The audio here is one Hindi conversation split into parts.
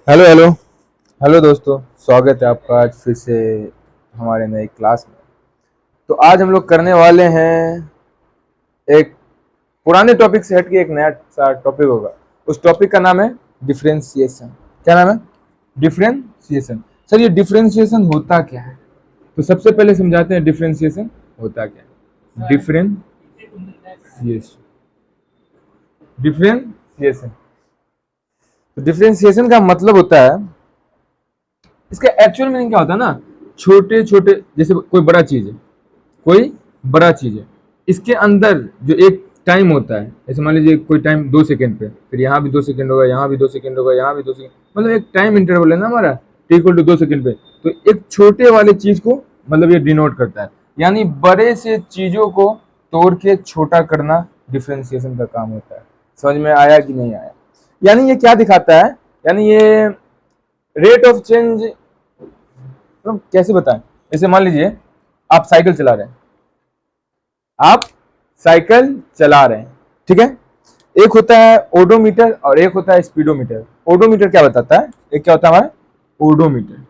हेलो हेलो हेलो दोस्तों, स्वागत है आपका आज फिर से हमारे नए क्लास में। तो आज हम लोग करने वाले हैं एक पुराने टॉपिक से हट के एक नया सा टॉपिक होगा। उस टॉपिक का नाम है डिफरेंशिएशन। क्या नाम है? डिफरेंशिएशन। सर, ये डिफरेंशिएशन होता क्या है? तो सबसे पहले समझाते हैं डिफरेंशिएशन होता क्या है। डिफरेंशिएशन डिफरेंशिएशन तो डिफरेंशिएशन का मतलब होता है, इसका एक्चुअल मीनिंग क्या होता है ना, छोटे छोटे, जैसे कोई बड़ा चीज है, कोई बड़ा चीज है, इसके अंदर जो एक टाइम होता है, जैसे मान लीजिए कोई टाइम 2 सेकंड पे, फिर यहाँ भी 2 सेकंड होगा, यहाँ भी 2 सेकंड होगा, यहाँ भी 2 सेकंड, मतलब एक टाइम इंटरवल है ना हमारा, T=2 सेकंड पे। तो एक छोटे वाले चीज को मतलब ये डिनोट करता है, यानी बड़े से चीजों को तोड़ के छोटा करना डिफरेंशिएशन का काम होता है। समझ में आया कि नहीं आया? यानी ये क्या दिखाता है, यानी ये रेट ऑफ चेंज, मतलब कैसे बताएं। जैसे मान लीजिए आप साइकिल चला रहे हैं, आप साइकिल चला रहे हैं, ठीक है। एक होता है ओडोमीटर और एक होता है स्पीडोमीटर। ओडोमीटर क्या बताता है? एक क्या होता है हमारा ओडोमीटर,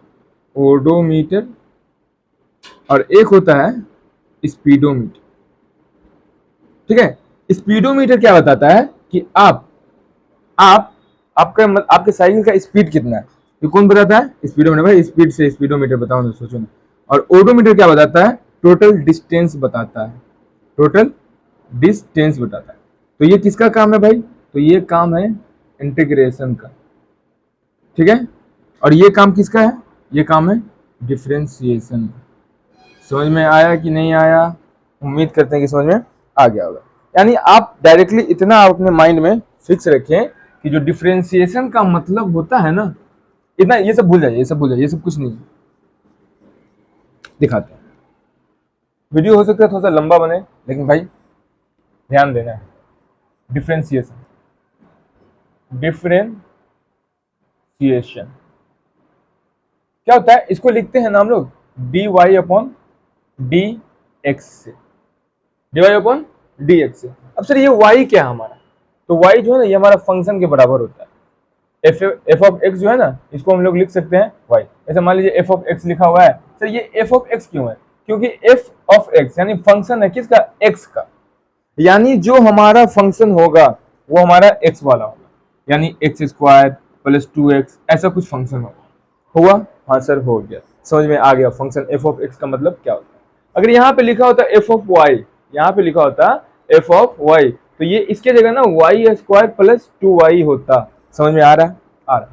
ओडोमीटर, और एक होता है स्पीडोमीटर, ठीक है। स्पीडोमीटर क्या बताता है कि आप आपके साइकिल का स्पीड कितना है, ये कौन बताता है? स्पीडोमीटर। भाई स्पीड से स्पीडोमीटर बताओ ना, सोचो ना। और ओडोमीटर क्या बताता है? टोटल डिस्टेंस बताता है, टोटल डिस्टेंस बताता है। तो ये किसका काम है भाई? तो ये काम है इंटीग्रेशन का, ठीक है। और ये काम किसका है? ये काम है डिफरेंशिएशन का। समझ में आया कि नहीं आया? उम्मीद करते हैं कि समझ में आ गया होगा। यानी आप डायरेक्टली इतना अपने माइंड में फिक्स रखें कि जो डिफरेंशिएशन का मतलब होता है ना, इतना, ये सब भूल जाइए, ये सब भूल जाइए, ये सब कुछ नहीं है। दिखाते हैं। वीडियो हो सकता है थोड़ा सा लंबा बने, लेकिन भाई ध्यान देना है। डिफरेंशिएशन, डिफरेंशिएशन क्या होता है? इसको लिखते हैं ना हम लोग dy/dx से, dy/dx से। अब सर ये y क्या है हमारा? तो y जो है ना, ये हमारा फंक्शन के बराबर होता है। एफ ऑफ एक्स जो है ना, इसको हम लोग लिख सकते हैं y। ऐसे मान लीजिए एफ ऑफ एक्स लिखा हुआ है, सर ये एफ ऑफ एक्स क्यों है? क्योंकि एफ ऑफ एक्स यानी फंक्शन है किसका? एक्स का। यानी जो हमारा फंक्शन होगा वो हमारा एक्स वाला होगा, यानी x² + 2x, ऐसा कुछ फंक्शन होगा। हुआ? हाँ सर, हो गया, समझ में आ गया फंक्शन एफ ऑफ एक्स का मतलब क्या होता है। अगर यहाँ पे लिखा होता एफ ऑफ वाई, यहाँ पे लिखा होता एफ ऑफ वाई, तो ये इसके जगह ना y² + 2y होता। समझ में आ रहा है? आ रहा।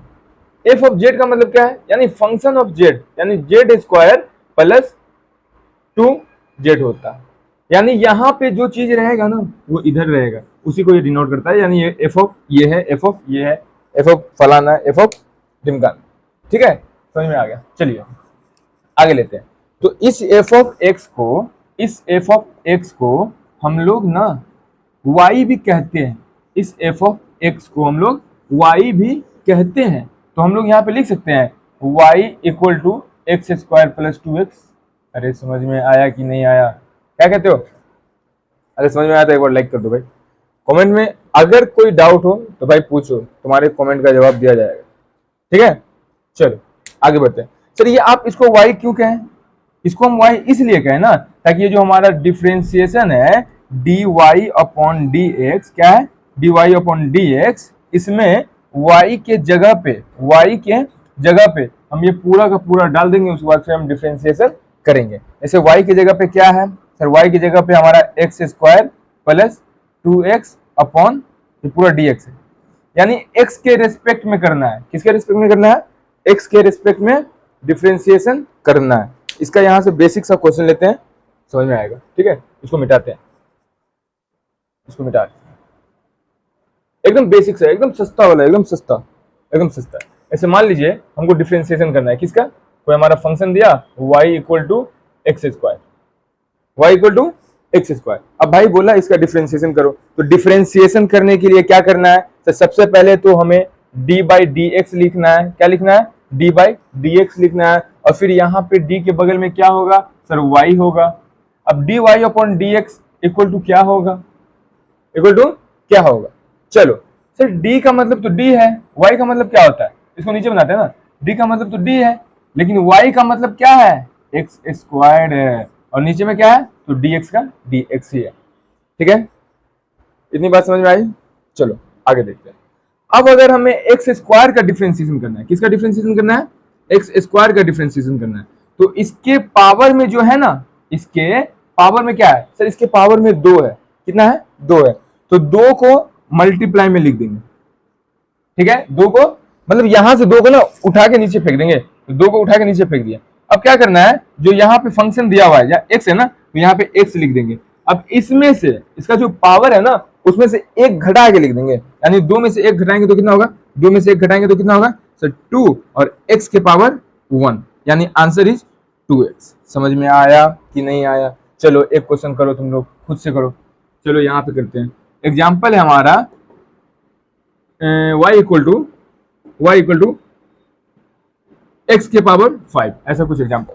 एफ ऑफ जेड का मतलब क्या है? यानी फंक्शन ऑफ जेड, यानी z² + 2z होता। यानी यहाँ पे जो चीज रहेगा ना वो इधर रहेगा, उसी को ये डिनोट करता है। यानी ये एफ ऑफ ये है, एफ ऑफ ये है, एफ ऑफ फलाना, एफ ऑफ ढिमकाना, ठीक है। समझ में आ गया? चलिए आगे लेते हैं। तो इस एफ ऑफ एक्स को, इस एफ ऑफ एक्स को हम लोग ना y भी कहते हैं। इस एफ ऑफ एक्स को हम लोग y भी कहते हैं। तो हम लोग यहाँ पे लिख सकते हैं y = x² + 2x। अरे समझ में आया कि नहीं आया? क्या कहते हो? अगर समझ में आया तो एक बार लाइक कर दो भाई। कमेंट में अगर कोई डाउट हो तो भाई पूछो, तुम्हारे कमेंट का जवाब दिया जाएगा, ठीक है। चलो आगे बढ़ते हैं। सर ये आप इसको y क्यों कहें? इसको हम y इसलिए कहें ना, ताकि ये जो हमारा डिफरेंशिएशन है dy/dx, क्या है? dy/dx, इसमें y के जगह पे, y के जगह पे हम ये पूरा का पूरा डाल देंगे, उसके बाद फिर हम डिफरेंशिएशन करेंगे। जैसे y की जगह पे क्या है सर? y की जगह पे हमारा x² + 2x अपॉन ये पूरा dx है, यानी x के रेस्पेक्ट में करना है। किसके रेस्पेक्ट में करना है? x के रेस्पेक्ट में डिफरेंशिएशन करना है। इसका यहां से बेसिक सा क्वेश्चन लेते हैं, समझ में आएगा, ठीक है। इसको मिटाते हैं, इसको मिटाते हैं। एकदम बेसिक सा, एकदम सस्ता वाला, एकदम सस्ता, एकदम सस्ता। ऐसे मान लीजिए हमको डिफरेंशिएशन करना है किसका? कोई हमारा फंक्शन दिया y = x², y = x²। अब भाई बोला इसका डिफरेंशिएशन करो, तो डिफरेंशिएशन करने के लिए क्या करना है? तो सबसे पहले तो हमें d/dx लिखना है। क्या लिखना है? d/dx लिखना है। और फिर यहाँ पे d के बगल में क्या होगा सर? y होगा। अब dy/dx = क्या होगा? इक्वल टू क्या होगा? चलो सर, d का मतलब तो d है, y का मतलब क्या होता है? इसको नीचे बनाते हैं ना, डी का मतलब तो डी है, लेकिन वाई का मतलब क्या है, एक्स स्क्वायर्ड है, और नीचे में क्या है, तो डी एक्स का डी एक्स ही है। ठीक है, इतनी बात समझ में आई। चलो आगे देखते हैं। अब अगर हमें एक्स स्क्वायर का डिफरेंशिएशन करना है, किसका डिफरेंशिएशन करना है, एक्स स्क्वायर का डिफरेंशिएशन करना है, तो इसके पावर में जो है ना, इसके पावर में क्या है सर, इसके पावर में 2 है, कितना है, 2 है, तो 2 को मल्टीप्लाई में लिख देंगे। ठीक है, 2 को मतलब यहां से 2 को ना उठा के नीचे फेंक देंगे, तो 2 को उठा के नीचे फेंक दिया। अब क्या करना है, जो यहाँ पे फंक्शन दिया हुआ है या एक्स है ना, तो यहाँ पे एक्स लिख देंगे। अब इसमें से इसका जो पावर है ना, उसमें से एक घटा के लिख देंगे, यानी 2 में से एक घटाएंगे तो कितना होगा, 2 में से एक घटाएंगे तो कितना होगा सर 2, और x के पावर 1, यानी आंसर इज 2x। समझ में आया कि नहीं आया। चलो एक क्वेश्चन करो, तुम लोग खुद से करो। चलो यहाँ पे करते हैं, एग्जाम्पल है हमारा y इक्वल टू x के पावर 5, ऐसा कुछ एग्जाम्पल।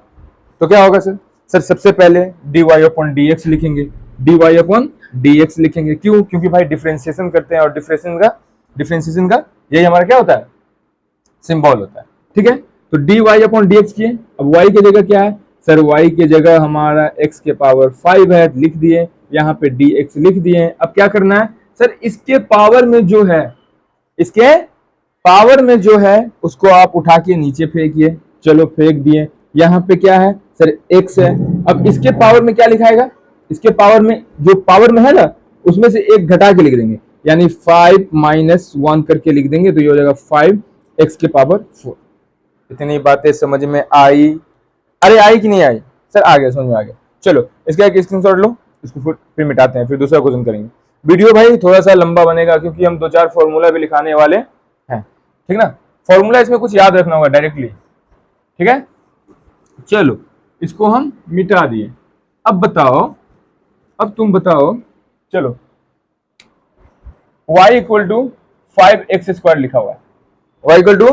तो क्या होगा सर, सबसे पहले dy अपॉन dx लिखेंगे, dy अपॉन dx लिखेंगे, क्यों, क्योंकि भाई डिफरेंशिएशन करते हैं, और डिफरेंशिएशन का यही हमारा क्या होता है, सिंबल होता है। ठीक है, तो dy अपॉन dx किए, अब y की जगह क्या है सर, y की जगह हमारा x के पावर 5 है, लिख दिए, यहाँ पे dx लिख दिए। अब क्या करना है सर, इसके पावर में जो है, इसके पावर में जो है उसको आप उठा के नीचे फेंकिए। चलो फेंक दिए, यहाँ पे क्या है सर, x है। अब इसके पावर में क्या लिखाएगा, इसके पावर में जो पावर में है ना, उसमें से एक घटा के लिख देंगे, यानी 5 माइनस 1 करके लिख देंगे, तो ये हो जाएगा 5x के पावर 4। इतनी बातें समझ में आई, अरे आई कि नहीं आई सर, आ गया, समझ में आ गया। चलो इसका एक स्क्रीनशॉट लो, इसको फिर मिटाते हैं, फिर दूसरा क्वेश्चन करेंगे। वीडियो भाई थोड़ा सा लंबा बनेगा, क्योंकि हम 2-4 फॉर्मूला भी लिखाने वाले हैं। ठीक ना, फॉर्मूला इसमें कुछ याद रखना होगा डायरेक्टली। ठीक है, चलो इसको हम मिटा दिए। अब बताओ, अब तुम बताओ, चलो y equal to 5x square लिखा हुआ है, y equal to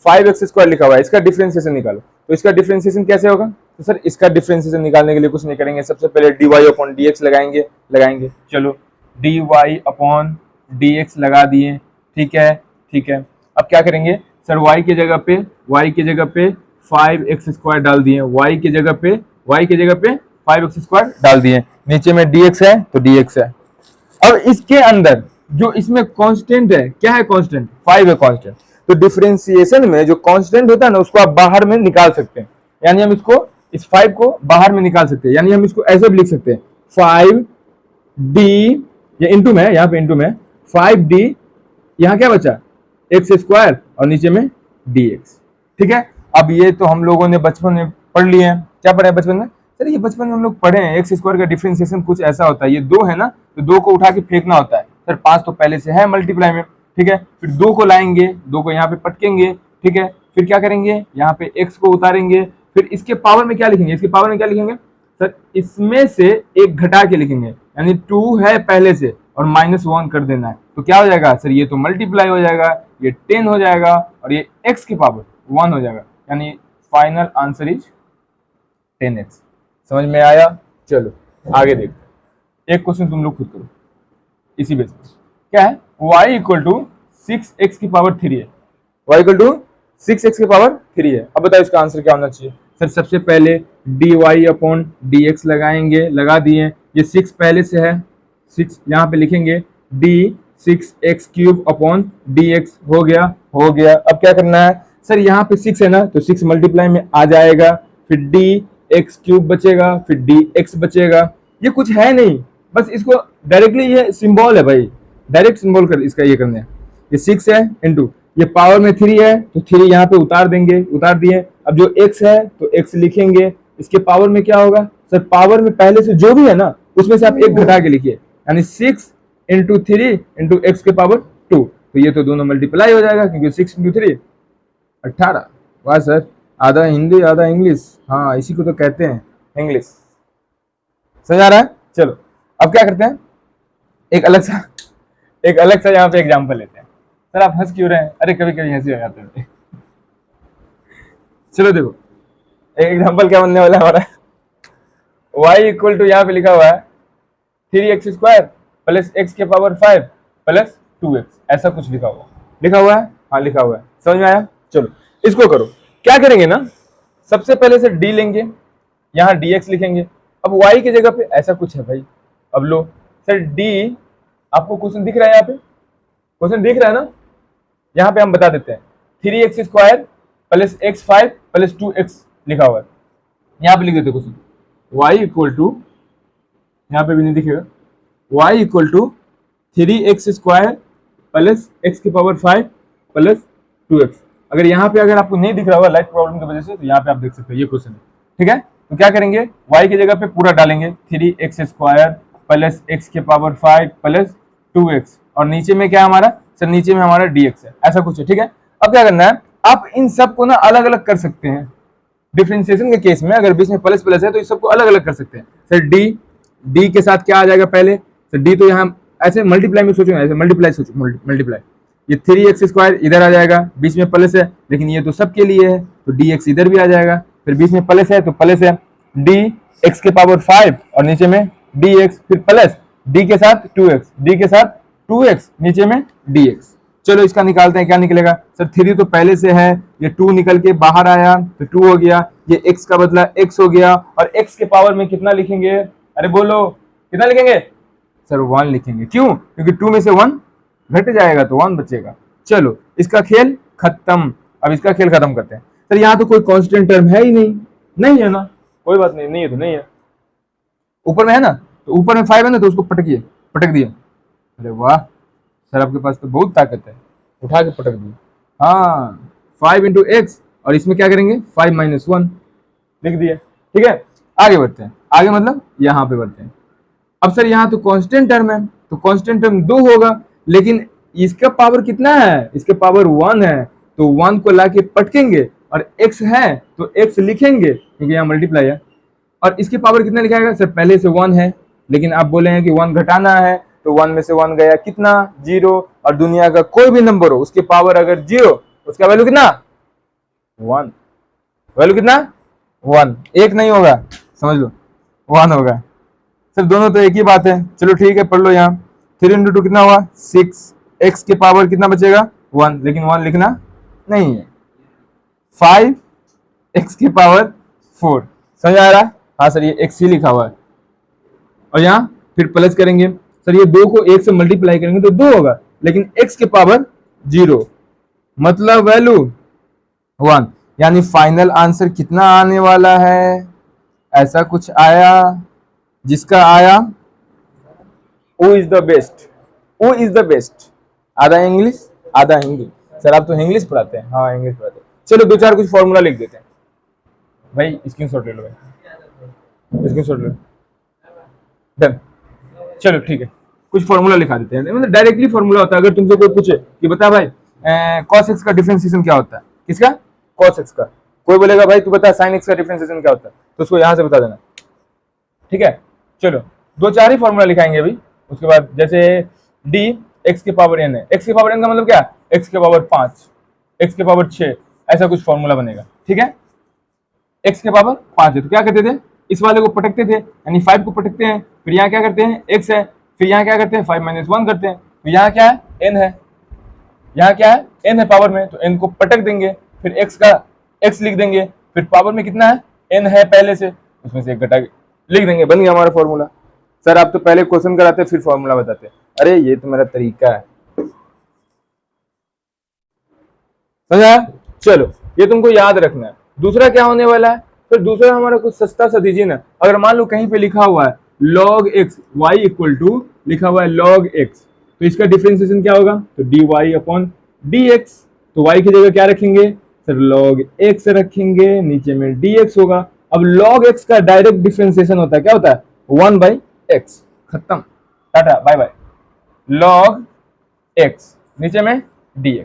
5x square लिखा हुआ है, इसका डिफरेंशिएशन निकालो। तो इसका डिफरेंशिएशन कैसे होगा, तो सर इसका डिफरेंशिएशन निकालने के लिए कुछ नहीं करेंगे, सबसे पहले dy अपॉन dx लगाएंगे। चलो dy अपॉन dx लगा दिए, ठीक है, ठीक है। अब क्या करेंगे सर, y की जगह पे 5x स्क्वायर डाल दिए, y की जगह पे 5x स्क्वायर डाल दिए, नीचे में dx है तो dx है। अब इसके अंदर जो इसमें कांस्टेंट है, क्या है कांस्टेंट, 5 है कांस्टेंट। तो डिफरेंशिएशन में जो कांस्टेंट होता है ना, उसको आप बाहर में निकाल सकते हैं, यानी हम इसको इस 5 को बाहर में निकाल सकते हैं, यानी हम इसको ऐसे भी लिख सकते हैं 5d, ये इंटू में, यहाँ पे इंटू में 5d, यहाँ क्या बचा एक्स स्क्वायर और नीचे में dx। ठीक है, अब ये तो हम लोगों ने बचपन में पढ़ लिए हैं, क्या पढ़े बचपन में सर, ये बचपन में हम लोग पढ़े हैं, एक्स स्क्वायर का डिफरेंशिएशन कुछ ऐसा होता है, ये 2 है ना, तो 2 को उठा के फेंकना होता है सर, 5 तो पहले से है मल्टीप्लाई में। ठीक है, फिर 2 को लाएंगे, 2 को यहाँ पे पटकेंगे, ठीक है, फिर क्या करेंगे, यहाँ पे x को उतारेंगे, फिर इसके पावर में क्या लिखेंगे, इसके पावर में क्या लिखेंगे सर, इसमें से एक घटा के लिखेंगे, यानी 2 है पहले से और -1 कर देना है, तो क्या हो जाएगा सर, ये तो मल्टीप्लाई हो जाएगा, ये 10 हो जाएगा, और ये x की पावर 1 हो जाएगा, यानी फाइनल आंसर इज 10x। समझ में आया। चलो आगे देखते हैं, एक क्वेश्चन तुम लोग खुद करो इसी बेस पर। क्या है, y इक्वल टू 6x की पावर 3 है, y इक्वल टू 6x की पावर 3 है। अब बताओ इसका आंसर क्या होना चाहिए सर, सबसे पहले dy अपॉन dx लगाएंगे, लगा दिए, ये 6 पहले से है, 6 यहाँ पे लिखेंगे, d 6x cube upon dx हो गया। अब क्या करना है सर, यहाँ पे 6 है ना, तो 6 मल्टीप्लाई में आ जाएगा, फिर d x क्यूब बचेगा, फिर dx बचेगा, ये कुछ है नहीं, बस इसको डायरेक्टली, ये सिंबल है भाई, डायरेक्ट सिंबल कर इसका ये करना है, ये 6 है इंटू ये पावर में 3 है, तो 3 यहाँ पे उतार देंगे, उतार दिए। अब जो x है तो x लिखेंगे, इसके पावर में क्या होगा सर, पावर में पहले से जो भी है ना, उसमें से आप एक घटा के लिखिए, यानी 6 इंटू 3 इंटू एक्स के पावर 2, तो ये तो दोनों मल्टीप्लाई हो जाएगा, क्योंकि 6 इंटू 3 18। वाह सर, आधा हिंदी आधा इंग्लिश, हाँ इसी को तो कहते हैं इंग्लिश। समझ आ रहा है। चलो अब क्या करते हैं, एक अलग सा यहाँ पे एग्जांपल लेते हैं। सर आप हंस क्यों रहे हैं, अरे कभी कभी हंसी आ जाते हैं। चलो देखो एक एग्जांपल क्या बनने वाला है हमारा, y इक्वल टू यहाँ पे लिखा हुआ है 3x स्क्वायर प्लस x के पावर 5 प्लस 2x, ऐसा कुछ लिखा हुआ है, हाँ लिखा हुआ है। समझ में आया। चलो इसको करो, क्या करेंगे ना, सबसे पहले से डी लेंगे, यहाँ dx लिखेंगे। अब y की जगह पे ऐसा कुछ है भाई, अब लो सर d, आपको क्वेश्चन दिख रहा है, यहाँ पे क्वेश्चन दिख रहा है ना, यहाँ पे हम बता देते हैं 3x² plus x5 plus 2x लिखा हुआ है, यहाँ पे लिख देते क्वेश्चन y इक्वल टू, यहाँ पे भी नहीं दिखेगा, y equal to 3x² plus x⁵ plus 2x। अगर यहाँ पे अगर आपको नहीं दिख रहा होगा लाइट प्रॉब्लम की वजह से, तो यहाँ पे आप देख सकते हो ये क्वेश्चन है, ठीक है। तो क्या करेंगे, y की जगह पे पूरा डालेंगे 3x² plus x⁵ plus 2x, और नीचे में क्या हमारा सर, नीचे में हमारा dx है, ऐसा कुछ है, ठीक है। अब क्या करना है, आप इन सब को ना अलग अलग कर सकते हैं, डिफरेंशिएशन के केस में अगर बीच में प्लस प्लस है तो इस सबको अलग अलग कर सकते हैं। सर डी के साथ क्या आ जाएगा पहले, सर डी तो यहाँ ऐसे मल्टीप्लाई में सोचो, ऐसे मल्टीप्लाई सोचो, मल्टीप्लाई, ये 3x² इधर आ जाएगा, बीच में प्लस है लेकिन ये तो सबके लिए है, तो dx इधर भी आ जाएगा, फिर बीच में प्लस है तो प्लस है dx⁵ और नीचे में dx, फिर प्लस d के साथ 2x, d के साथ 2x, नीचे में dx। चलो इसका निकालते हैं, क्या निकलेगा सर, 3 तो पहले से है, ये 2 निकल के बाहर आया तो 2 हो गया, ये x का बदला x हो गया, और x के पावर में कितना लिखेंगे, अरे बोलो कितना लिखेंगे सर, 1 लिखेंगे, क्यों, क्योंकि 2 में से 1 घट जाएगा तो 1 बचेगा। चलो इसका खेल खत्म, अब इसका खेल खत्म करते हैं। सर यहाँ तो कोई कांस्टेंट टर्म है ही नहीं, नहीं है ना, कोई बात नहीं, नहीं है तो नहीं है, ऊपर में है ना, तो ऊपर में 5 है ना, तो उसको पटक दिए, अरे वाह सर आपके पास तो बहुत ताकत है, उठा के पटक दिए, हाँ 5 × x, और इसमें क्या करेंगे 5 - 1 लिख दिए, ठीक है। आगे बढ़ते हैं, आगे मतलब यहाँ पे बढ़ते हैं। अब सर यहाँ तो कांस्टेंट टर्म है, तो कांस्टेंट टर्म 2 होगा, लेकिन इसका पावर कितना है, इसके पावर 1 है, तो 1 को लाके पटकेंगे, और x है तो x लिखेंगे क्योंकि यहाँ मल्टीप्लाई है, और इसकी पावर कितना लिखाएगा सर, पहले से 1 है, लेकिन आप बोले हैं कि 1 घटाना है, तो 1 में से 1 गया कितना 0, और दुनिया का कोई भी नंबर हो उसकी पावर अगर 0, उसका वैल्यू कितना 1, वैल्यू कितना 1, एक नहीं होगा, समझ लो 1 होगा। सर दोनों तो एक ही बात है, चलो ठीक है पढ़ लो, यहाँ 3 × 2 कितना हुआ 6, x के पावर कितना बचेगा 1, लेकिन 1 लिखना नहीं है, 5 x के पावर 4, समझ आ रहा है, हाँ सर ये x ही लिखा हुआ है, और यहाँ फिर प्लस करेंगे, सर ये 2 को 1 से मल्टीप्लाई करेंगे तो 2 होगा, लेकिन x के पावर 0 मतलब वैल्यू 1, यानी फाइनल आंसर कितना आने वाला है, ऐसा कुछ आया, जिसका आया who is the best, who is the best, आधा इंग्लिश आधा हिंदी, सर आप तो इंग्लिश पढ़ाते हैं, हाँ इंग्लिश पढ़ाते हैं, चलो 2-4 कुछ फॉर्मूला लिख देते हैं भाई, स्क्रीनशॉट ले लो भाई, स्क्रीनशॉट ले लो, डन, चलो ठीक है, कुछ फॉर्मूला लिखा देते हैं, मतलब डायरेक्टली फॉर्मूला होता है। अगर तुमसे कोई पूछे कि बता भाई cos x का डिफरेंशिएशन क्या होता है, किसका cos x का, कोई बोलेगा भाई तू बता sin x का डिफरेंशिएशन क्या होता है, तो उसको यहाँ से बता देना, ठीक है। चलो 2-4 ही फॉर्मूला लिखाएंगे अभी, उसके बाद जैसे d x के पावर n है, x के पावर n का मतलब क्या, x के पावर 5, x के पावर 6, ऐसा कुछ फॉर्मूला बनेगा, ठीक है। x के पावर 5 है तो क्या करते थे, इस वाले को पटकते थे, यानी 5 को पटकते हैं, फिर यहाँ क्या करते हैं x है, फिर यहाँ क्या करते हैं 5 - 1 करते हैं, तो यहाँ क्या है n है, यहाँ क्या है n है पावर में, तो n को पटक देंगे, फिर x का x लिख देंगे, फिर पावर में कितना है n है पहले से, उसमें से एक घटा के लिख देंगे, बन गया हमारा फॉर्मूला। सर आप तो पहले क्वेश्चन कराते फिर फॉर्मूला बताते, अरे ये तो मेरा तरीका है, समझा, चलो ये तुमको याद रखना है। दूसरा क्या होने वाला है, फिर दूसरा हमारा कुछ सस्ता सा दीजिए ना, अगर मान लो कहीं पे लिखा हुआ है log x, y equal to लिखा हुआ है log x, तो इसका डिफरेंशिएशन क्या होगा, तो dy/dx, तो y की जगह क्या रखेंगे सर, log x रखेंगे, नीचे में dx होगा। अब log x का डायरेक्ट डिफरेंशिएशन होता है, क्या होता है 1/x, खत्म, tata bye bye, log x नीचे में dx।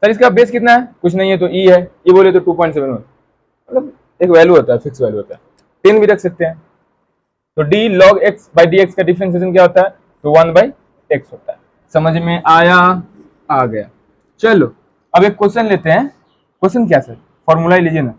सर इसका बेस कितना है, कुछ नहीं है तो e है, e बोले तो 2.71, मतलब एक वैल्यू होता है, फिक्स वैल्यू होता है, 10 भी रख सकते हैं। तो d log x/dx का डिफरेंशिएशन क्या होता है, तो 1/x होता है। समझ में आया, आ गया। चलो अब एक क्वेश्चन लेते हैं, क्वेश्चन क्या सर, फॉर्मूला ही लीजिए ना।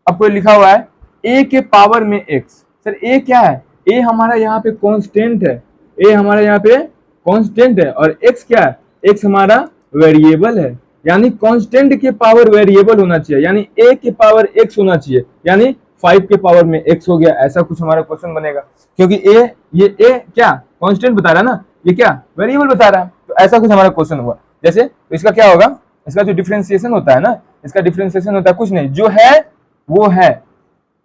अब कोई लिखा हुआ है a के पावर में x, सर a क्या है, a हमारा यहाँ पे कांस्टेंट है, a हमारा यहाँ पे कांस्टेंट है, और x क्या है, x हमारा वेरिएबल है, यानी कांस्टेंट के पावर वेरिएबल होना चाहिए, यानी a के पावर x होना चाहिए, यानी 5 के पावर में x हो गया, ऐसा कुछ हमारा क्वेश्चन बनेगा। क्योंकि ये a क्या कांस्टेंट बता रहा है ना, ये क्या वेरिएबल बता रहा है, तो ऐसा कुछ हमारा क्वेश्चन हुआ। जैसे तो इसका क्या होगा, इसका जो डिफरेंशिएशन होता है ना, इसका डिफरेंशिएशन होता है कुछ नहीं, जो है वो है,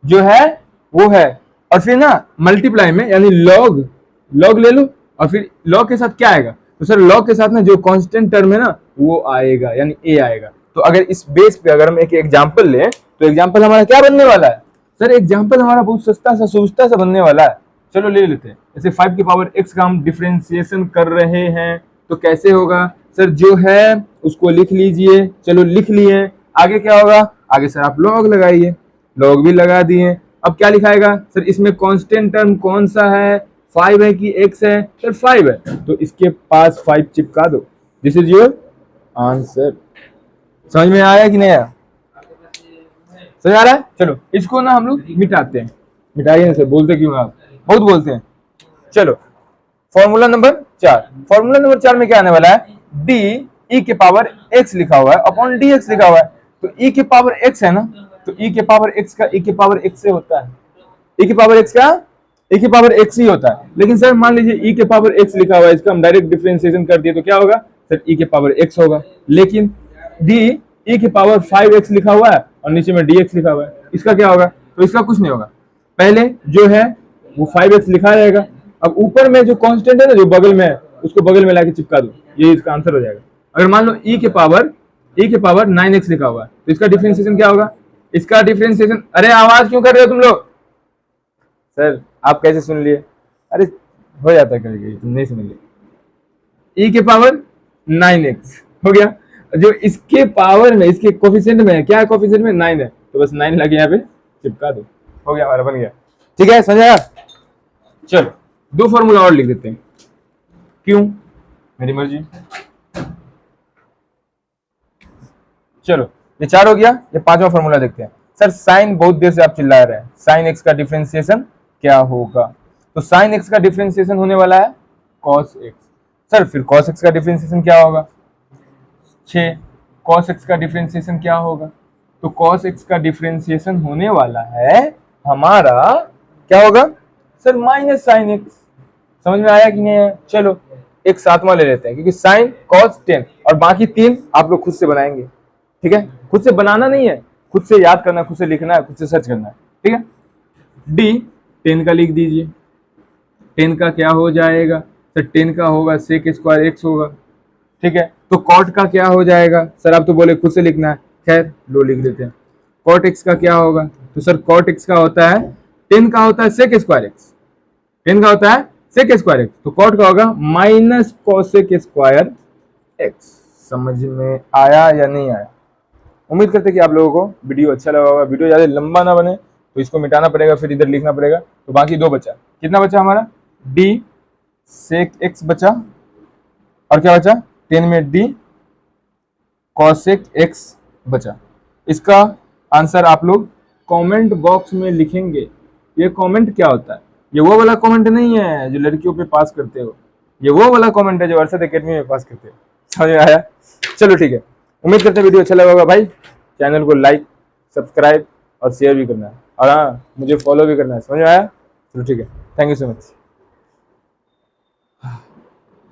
जो है वो है, और फिर ना मल्टीप्लाई में यानी लॉग, लॉग ले लो, और फिर लॉग के साथ क्या आएगा, तो सर लॉग के साथ ना जो कांस्टेंट टर्म है ना वो आएगा, यानी ए आएगा। तो अगर इस बेस पे अगर हम एक एग्जांपल लें तो एग्जांपल हमारा क्या बनने वाला है, सर एग्जांपल हमारा बहुत सस्ता सा सुस्ता सा बनने वाला है। चलो ले लेते हैं, जैसे 5 की पावर x का हम डिफरेंशिएशन कर रहे हैं, तो कैसे होगा सर, जो है उसको लिख लीजिए, चलो लिख लिए, आगे क्या होगा, आगे सर आप लॉग लगाइए, लॉग भी लगा दिए। अब क्या लिखाएगा सर, इसमें कांस्टेंट टर्म कौन सा है, 5 है कि x है, सर 5 है, तो इसके पास 5 चिपका दो, दिस इज योर आंसर। समझ में आया कि नहीं आया, समझ आ रहा है। चलो इसको ना हम लोग मिटाते हैं, मिटाइए ना सर, बोलते क्यों आप, बहुत बोलते हैं। चलो फॉर्मूला नंबर 4, फॉर्मूला नंबर 4 में क्या आने वाला है, d e के पावर x लिखा हुआ है अपॉन dx लिखा हुआ है, तो e के पावर x है ना, तो e के पावर x का e के पावर x से होता है, e के पावर x का e के पावर x ही होता है। लेकिन सर मान लीजिए e के पावर x लिखा हुआ है, इसका हम डायरेक्ट डिफरेंशिएशन कर दिए तो क्या होगा सर, e के पावर x होगा। लेकिन d e के पावर 5x लिखा हुआ है और नीचे में dx लिखा हुआ है, इसका क्या होगा, तो इसका कुछ नहीं होगा, पहले जो है वो 5x लिखा रहेगा, अब ऊपर में जो कांस्टेंट है ना जो बगल में है उसको बगल में लाके चिपका दो, ये इसका आंसर हो जाएगा। अगर मान लो e के पावर 9x लिखा हुआ है तो इसका डिफरेंशिएशन क्या होगा, इसका डिफरेंशिएशन, अरे आवाज क्यों कर रहे हो तुम लोग, सर आप कैसे सुन लिए, अरे हो जाता है कभी कभी, तुम नहीं समझ लिए, e के पावर 9x हो गया, जो इसके पावर में इसके कोफिशिएंट में है, क्या है कोफिशिएंट में 9 है, तो बस 9 लगे यहाँ पे चिपका दो, हो गया हमारा, बन गया। ठीक है समझ आया। चलो दो फॉर्मूला और लिख देते हैं, क्यों, मेरी मर्जी। चलो ये 4 हो गया, ये 5वां फॉर्मूला देखते हैं। सर साइन, बहुत देर से आप चिल्ला रहे हैं, साइन एक्स का डिफरेंशिएशन क्या होगा, तो साइन एक्स का डिफरेंशिएशन होने वाला है कॉस एक्स। सर फिर कॉस एक्स का डिफरेंशिएशन क्या होगा, 6 कॉस एक्स का डिफरेंशिएशन क्या होगा, तो कॉस एक्स का डिफरेंशिएशन होने वाला है हमारा, क्या होगा सर, माइनस साइन एक्स। समझ में आया कि नहीं आया। चलो एक 7वां ले लेते हैं, क्योंकि साइन कॉस टेन और बाकी 3 आप लोग खुद से बनाएंगे, ठीक है, खुद से बनाना नहीं है, खुद से याद करना, खुद से लिखना है, खुद से सर्च करना है, ठीक है। डी 10 का लिख दीजिए, 10 का क्या हो जाएगा सर, 10 का होगा सेक स्क्वायर एक्स होगा, ठीक है। तो कॉट का क्या हो जाएगा सर, आप तो बोले खुद से लिखना है, खैर लो लिख देते हैं। कॉट एक्स का क्या होगा, तो सर कॉट एक्स का होता है 10 का होता है सेक स्क्वायर एक्स, 10 का होता है सेक स्क्वायर एक्स, तो कॉट का होगा माइनस कोसेक स्क्वायर एक्स। समझ में आया या नहीं आया। उम्मीद करते हैं कि आप लोगों को वीडियो अच्छा लगा होगा, वीडियो ज़्यादा लंबा ना बने तो इसको मिटाना पड़ेगा, फिर इधर लिखना पड़ेगा, तो बाकी 2 बचा, कितना बचा हमारा, डी सेक एक्स बचा, और क्या बचा 10 में डी कॉसेक एक्स बचा। इसका आंसर आप लोग कमेंट बॉक्स में लिखेंगे। ये कमेंट क्या होता है, ये वो वाला कमेंट नहीं है जो लड़कियों पे पास करते हो, ये वो वाला कमेंट है जो अरशद एकेडमी में पास करते हो। समझ में आया। चलो ठीक है, उम्मीद करते हैं वीडियो अच्छा लगा होगा भाई, चैनल को लाइक सब्सक्राइब और शेयर भी करना है, और हाँ मुझे फॉलो भी करना है। समझ में आया। चलो ठीक है, थैंक यू सो मच।